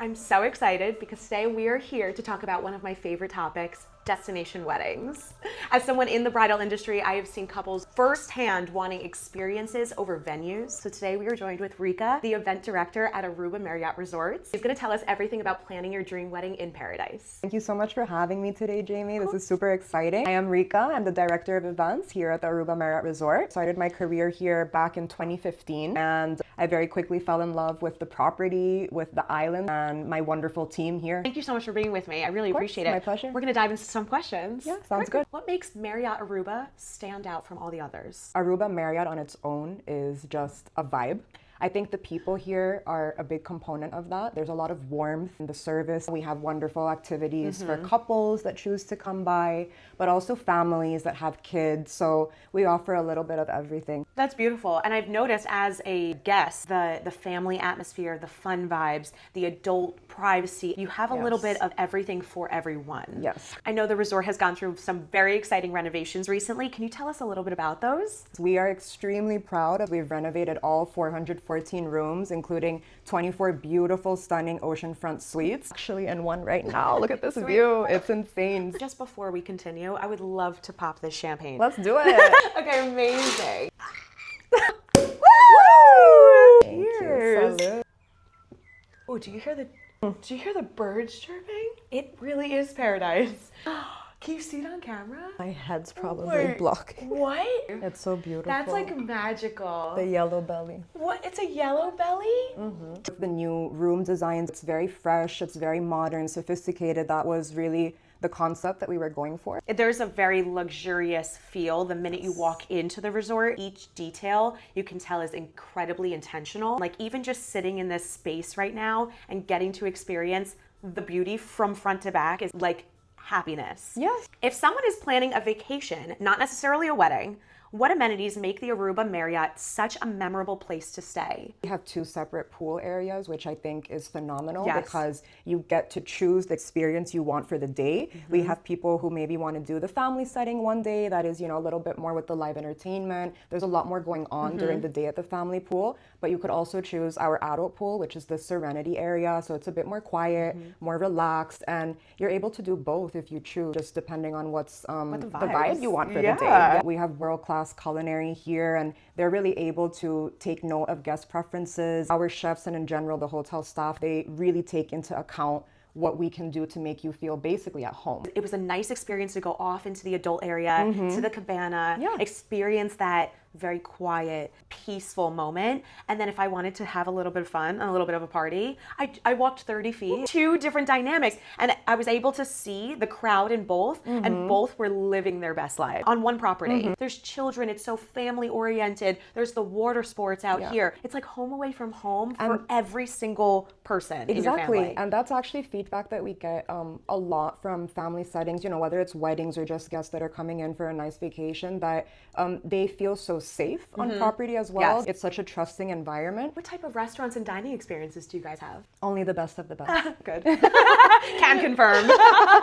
I'm so excited because today we are here to talk about one of my favorite topics, destination weddings. As someone in the bridal industry, I have seen couples firsthand wanting experiences over venues. So today we are joined with Rika, the event director at Aruba Marriott Resorts. She's going to tell us everything about planning your dream wedding in paradise. Thank you so much for having me today, Jamie. This is super exciting. I am Rika. I'm the director of events here at the Aruba Marriott Resort. Started my career here back in 2015, and I very quickly fell in love with the property, with the island, and my wonderful team here. Thank you so much for being with me. I really appreciate it. My pleasure. We're going to dive into some questions. Yeah, sounds good. What makes Marriott Aruba stand out from all the others? Aruba Marriott on its own is just a vibe. I think the people here are a big component of that. There's a lot of warmth in the service. We have wonderful activities for couples that choose to come by, but also families that have kids. So we offer a little bit of everything. That's beautiful. And I've noticed as a guest, the family atmosphere, the fun vibes, the adult privacy, you have a little bit of everything for everyone. Yes. I know the resort has gone through some very exciting renovations recently. Can you tell us a little bit about those? We are extremely proud. We've renovated all 414 rooms, including 24 beautiful, stunning oceanfront suites. Actually in one right now. Look at this view. It's insane. Just before we continue, I would love to pop this champagne. Let's do it. Okay, amazing. Woo! Cheers. Oh, do you hear the birds chirping? It really is paradise. Can you see it on camera? My head's probably blocking. What? It's so beautiful. That's like magical. the yellow belly. What? It's a yellow belly? The new room designs, it's very fresh, it's very modern, sophisticated. That was really the concept that we were going for. There's a very luxurious feel the minute you walk into the resort. Each detail you can tell is incredibly intentional. Like even just sitting in this space right now and getting to experience the beauty from front to back is like happiness. Yes. If someone is planning a vacation, not necessarily a wedding, what amenities make the Aruba Marriott such a memorable place to stay? We have two separate pool areas, which I think is phenomenal Yes. because you get to choose the experience you want for the day. We have people who maybe want to do the family setting one day that is, a little bit more with the live entertainment. There's a lot more going on during the day at the family pool, but you could also choose our adult pool, which is the Serenity area. So it's a bit more quiet, more relaxed, and you're able to do both if you choose, just depending on what's the vibe you want for the day. We have world-class culinary here, and they're really able to take note of guest preferences. Our chefs and in general the hotel staff, they really take into account what we can do to make you feel basically at home. It was a nice experience to go off into the adult area, to the cabana, experience that very quiet, peaceful moment. And then if I wanted to have a little bit of fun and a little bit of a party, I walked 30 feet. Two different dynamics. And I was able to see the crowd in both, and both were living their best life on one property. There's children, it's so family oriented. There's the water sports out here. It's like home away from home for every single person in your family. And that's actually feedback that we get a lot from family settings, whether it's weddings or just guests that are coming in for a nice vacation, that they feel so safe on property as well. Yes. It's such a trusting environment. What type of restaurants and dining experiences do you guys have? Only the best of the best. Good. Can confirm. We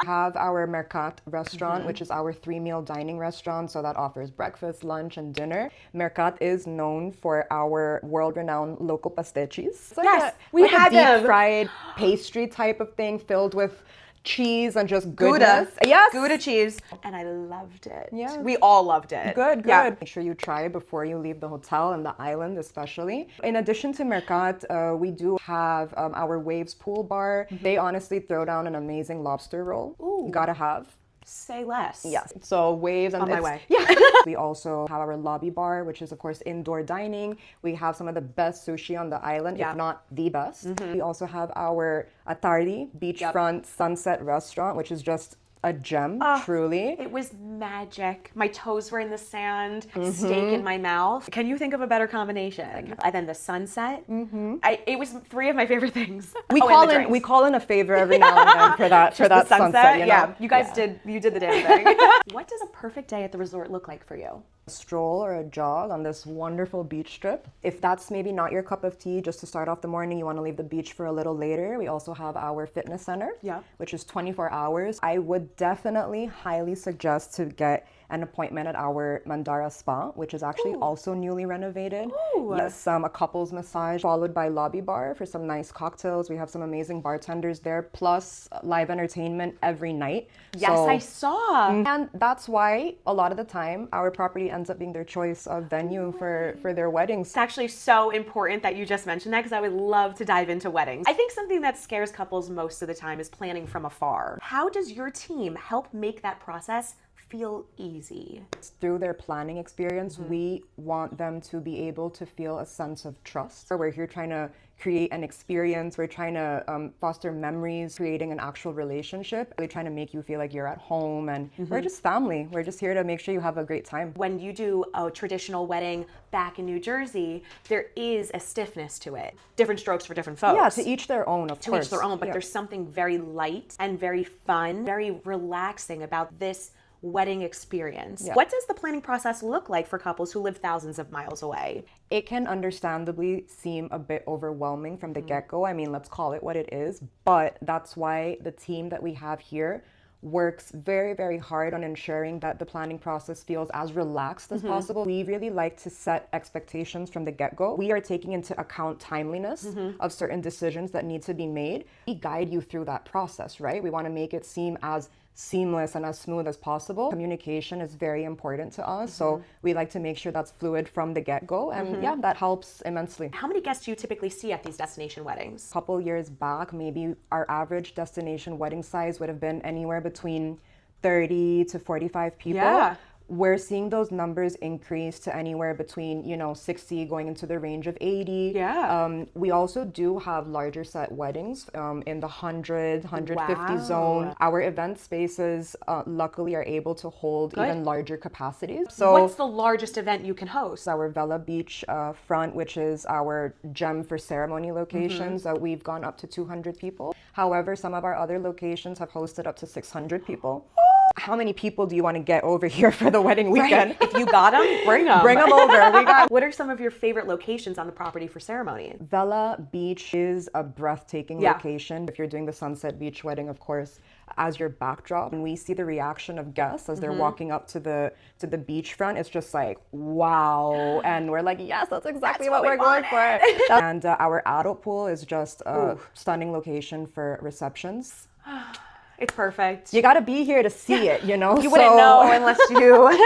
have our Mercat restaurant, which is our 3-meal dining restaurant. So that offers breakfast, lunch, and dinner. Mercat is known for our world-renowned local pasteches. It's like we had a deep fried pastry type of thing filled with cheese and just goodness. Gouda. Yes. Gouda cheese. And I loved it. Yes. We all loved it. Good. Yeah. Make sure you try it before you leave the hotel and the island especially. In addition to Mercat, we do have our Waves pool bar. They honestly throw down an amazing lobster roll. Ooh. You gotta have. Say less. Yes. So Waves and on my way. Yeah. We also have our lobby bar, which is of course indoor dining. We have some of the best sushi on the island, if not the best. We also have our Atardi beachfront sunset restaurant, which is just a gem, truly. It was magic. My toes were in the sand, steak in my mouth. Can you think of a better combination? And then the sunset. It was 3 of my favorite things. We call in a favor every now and then for that sunset. Yeah, you guys did the damn thing. What does a perfect day at the resort look like for you? A stroll or a jog on this wonderful beach strip. If that's maybe not your cup of tea, just to start off the morning, you want to leave the beach for a little later, we also have our fitness center, which is 24 hours. I would definitely highly suggest to get an appointment at our Mandara Spa, which is actually also newly renovated. Ooh. Yes, a couples massage followed by lobby bar for some nice cocktails. We have some amazing bartenders there, plus live entertainment every night. Yes, I saw. And that's why a lot of the time our property ends up being their choice of venue for their weddings. It's actually so important that you just mentioned that because I would love to dive into weddings. I think something that scares couples most of the time is planning from afar. How does your team help make that process feel easy? Through their planning experience, we want them to be able to feel a sense of trust. We're here trying to create an experience. We're trying to foster memories, creating an actual relationship. We're trying to make you feel like you're at home, and we're just family. We're just here to make sure you have a great time. When you do a traditional wedding back in New Jersey, there is a stiffness to it. Different strokes for different folks. Yeah, to each their own, of course. To each their own, but there's something very light and very fun, very relaxing about this wedding experience. Yeah. What does the planning process look like for couples who live thousands of miles away? It can understandably seem a bit overwhelming from the get-go. I mean, let's call it what it is, but that's why the team that we have here works very, very hard on ensuring that the planning process feels as relaxed as possible. We really like to set expectations from the get-go. We are taking into account timeliness of certain decisions that need to be made. We guide you through that process, right? We want to make it seem as seamless and as smooth as possible. Communication is very important to us, so we like to make sure that's fluid from the get-go, and yeah, that helps immensely. How many guests do you typically see at these destination weddings? A couple years back, maybe our average destination wedding size would have been anywhere between 30 to 45 people. Yeah. We're seeing those numbers increase to anywhere between, 60 going into the range of 80. Yeah. We also do have larger set weddings in the 100, 150 Wow. zone. Our event spaces luckily are able to hold even larger capacities. So What's the largest event you can host? our Vela Beach front, which is our gem for ceremony locations, we've gone up to 200 people. However, some of our other locations have hosted up to 600 people. How many people do you want to get over here for the wedding weekend? If you got them, bring them. Bring them over. What are some of your favorite locations on the property for ceremony? Vela Beach is a breathtaking location. If you're doing the Sunset Beach wedding, of course, as your backdrop, and we see the reaction of guests as they're walking up to the beachfront, it's just like, wow. And we're like, yes, that's exactly what we're going for. And our adult pool is just a stunning location for receptions. It's perfect. You got to be here to see it, You wouldn't know unless you...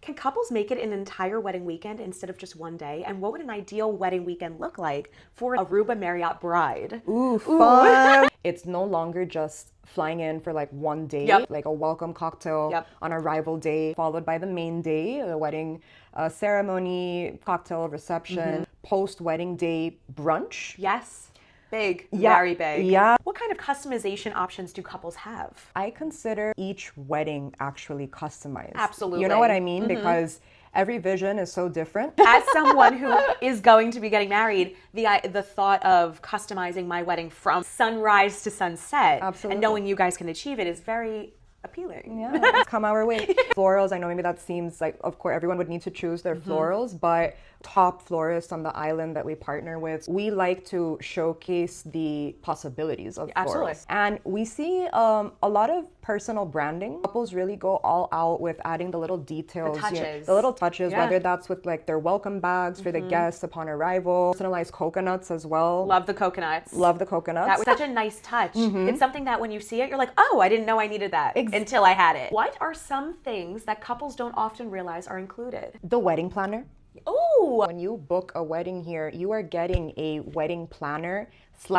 Can couples make it an entire wedding weekend instead of just one day? And what would an ideal wedding weekend look like for a Aruba Marriott bride? Ooh, fun. It's no longer just flying in for like one day, like a welcome cocktail on arrival day, followed by the main day, the wedding ceremony, cocktail reception, post-wedding day brunch. Yes. Big, very big. Yeah. What kind of customization options do couples have? I consider each wedding actually customized. Absolutely. You know what I mean? Because every vision is so different. As someone who is going to be getting married, the thought of customizing my wedding from sunrise to sunset and knowing you guys can achieve it is very appealing. Yeah, it's come our way. Florals, I know maybe that seems like, of course, everyone would need to choose their florals, but top florists on the island that we partner with, we like to showcase the possibilities of florals. And we see a lot of personal branding. Couples really go all out with adding the little details. The little touches, whether that's with like their welcome bags for the guests upon arrival, personalized coconuts as well. Love the coconuts. Love the coconuts. That was such a nice touch. It's something that when you see it, you're like, oh, I didn't know I needed that until I had it. What are some things that couples don't often realize are included? The wedding planner. Ooh. When you book a wedding here, you are getting a wedding planner /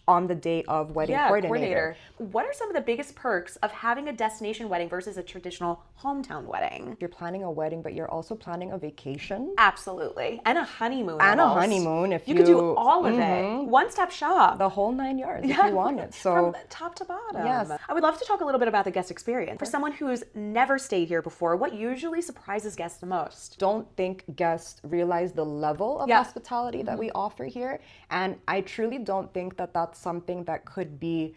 on the day of wedding coordinator. What are some of the biggest perks of having a destination wedding versus a traditional hometown wedding? You're planning a wedding, but you're also planning a vacation. Absolutely. And a honeymoon. And a honeymoon if you could do all of it. One-stop shop. The whole 9 yards if you want it. So from top to bottom. Yes. I would love to talk a little bit about the guest experience. For someone who's never stayed here before, what usually surprises guests the most? Don't think guests realize the level of hospitality that we offer here. And I truly don't don't think that that's something that could be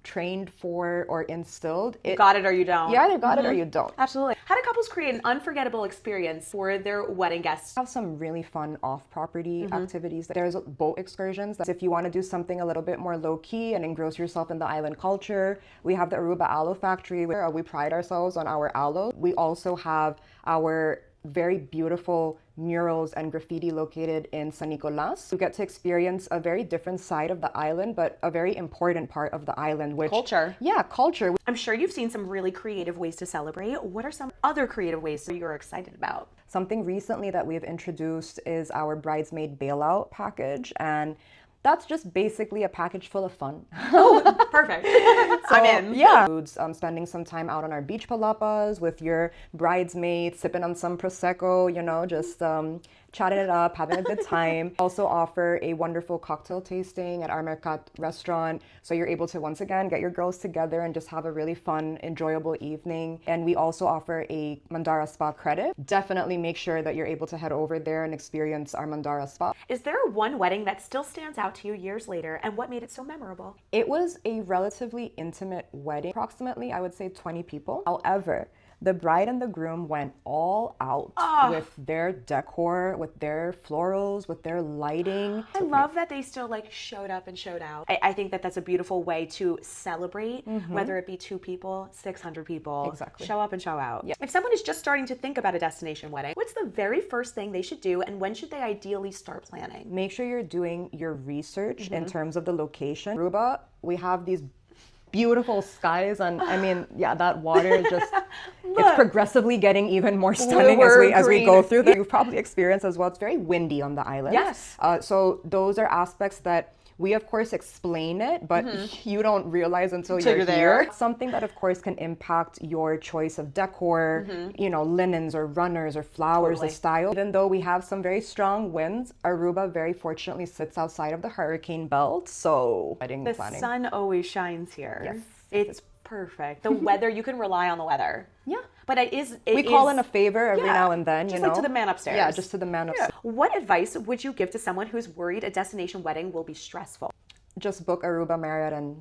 trained for or instilled. You got it or you don't. You either got it or you don't. Absolutely. How do couples create an unforgettable experience for their wedding guests? Have some really fun off-property activities. There's boat excursions. If you want to do something a little bit more low-key and engross yourself in the island culture, we have the Aruba Aloe Factory where we pride ourselves on our aloe. We also have our very beautiful murals and graffiti located in San Nicolas. You get to experience a very different side of the island, but a very important part of the island, which... Culture. Yeah, culture. I'm sure you've seen some really creative ways to celebrate. What are some other creative ways that you're excited about? Something recently that we've introduced is our bridesmaid bailout package, and that's just basically a package full of fun. Oh, perfect. I'm in. Yeah. Spending some time out on our beach palapas with your bridesmaids, sipping on some Prosecco, you know, just chatting it up, having a good time. Also offer a wonderful cocktail tasting at our Marriott restaurant. So you're able to, once again, get your girls together and just have a really fun, enjoyable evening. And we also offer a Mandara Spa credit. Definitely make sure that you're able to head over there and experience our Mandara Spa. Is there one wedding that still stands out to you years later, and what made it so memorable? It was a relatively intimate wedding, approximately, I would say 20 people. However, the bride and the groom went all out with their decor, with their florals, with their lighting. I love that they still like showed up and showed out. I think that that's a beautiful way to celebrate, whether it be 2 people, 600 people. Exactly. Show up and show out. Yeah. If someone is just starting to think about a destination wedding, what's the very first thing they should do, and when should they ideally start planning? Make sure you're doing your research in terms of the location. Aruba, we have these beautiful skies, and I mean, yeah, that water just it's progressively getting even more stunning as we go through that. You've probably experienced as well. It's very windy on the island. Yes. So those are aspects that we of course explain it, but you don't realize until you're there. Something that of course can impact your choice of decor, you know, linens or runners or flowers, the style. Even though we have some very strong winds, Aruba very fortunately sits outside of the hurricane belt, so wedding planning. The sun always shines here. Yes. It's perfect. The weather, you can rely on the weather. Yeah. But we call in a favor every now and then, just you know. like to the man upstairs. Yeah, just to the man upstairs. What advice would you give to someone who's worried a destination wedding will be stressful? Just book Aruba Marriott and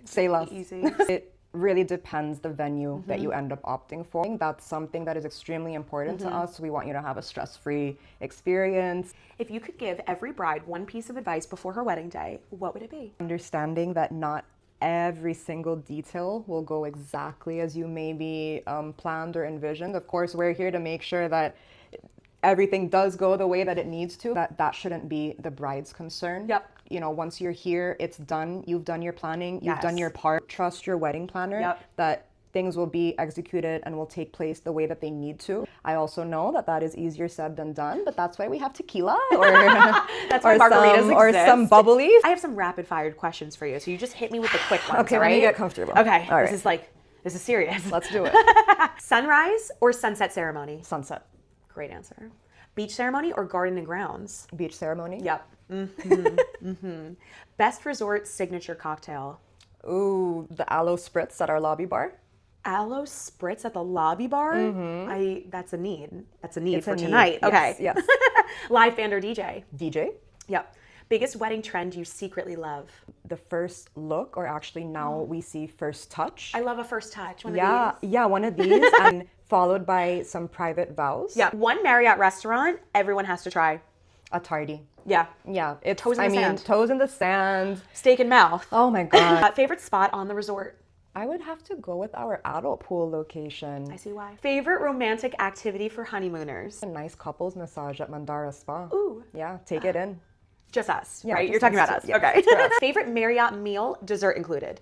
say less. Easy. It really depends the venue that you end up opting for. I think that's something that is extremely important to us. We want you to have a stress-free experience. If you could give every bride one piece of advice before her wedding day, what would it be? Understanding that not every single detail will go exactly as you maybe planned or envisioned. Of course, we're here to make sure that everything does go the way that it needs to. That shouldn't be the bride's concern. Yep. You know, once you're here, it's done. You've done your planning. You've done your part. Trust your wedding planner that things will be executed and will take place the way that they need to. I also know that that is easier said than done, but that's why we have tequila or that's why margaritas or some bubblies. I have some rapid fired questions for you, so you just hit me with the quick ones. Okay, right? let me get comfortable. Okay, all right. This is serious. Let's do it. Sunrise or sunset ceremony? Sunset. Great answer. Beach ceremony or garden and grounds? Beach ceremony. Yep. Best resort signature cocktail? Ooh, the aloe spritz at our lobby bar. Aloe spritz at the lobby bar? That's a need. That's a need it's for a tonight. Need. Okay. Yes. Live band or DJ? DJ. Yep. Biggest wedding trend you secretly love? The first look, or actually now we see first touch. I love a first touch. One of these. Yeah, one of these, and followed by some private vows. Yeah. One Marriott restaurant everyone has to try. A tardy. Yeah. Yeah. It's toes in the sand. Toes in the sand. Steak and mouth. Oh my God. Favorite spot on the resort? I would have to go with our adult pool location. I see why. Favorite romantic activity for honeymooners? A nice couples massage at Mandara Spa. Ooh. Yeah, take it in. Just us, yeah, right? You're talking about us. Yeah, okay. Favorite Marriott meal, dessert included?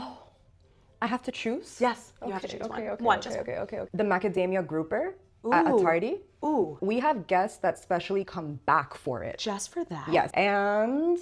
I have to choose? Yes, you have to choose one. Okay. The macadamia grouper at a tardy. Ooh. We have guests that specially come back for it. Just for that? Yes. And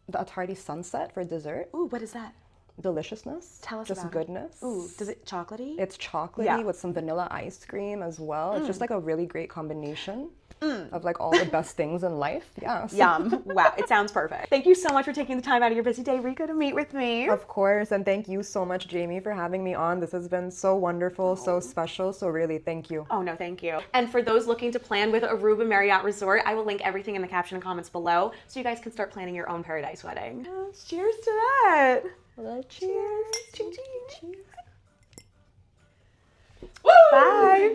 the Attardi sunset for dessert. Ooh, what is that? deliciousness. Tell us just about goodness. it. Ooh, does it chocolatey? It's chocolatey with some vanilla ice cream as well. It's just like a really great combination of like all the best things in life. Yeah. So. Yum. Wow, it sounds perfect. Thank you so much for taking the time out of your busy day, Rika, to meet with me. Of course, and thank you so much, Jamie, for having me on. This has been so wonderful, so special, so really thank you. Oh, no, thank you. And for those looking to plan with Aruba Marriott Resort, I will link everything in the caption and comments below so you guys can start planning your own paradise wedding. Cheers to that. Well, cheers. Cheers. Cheers. Bye.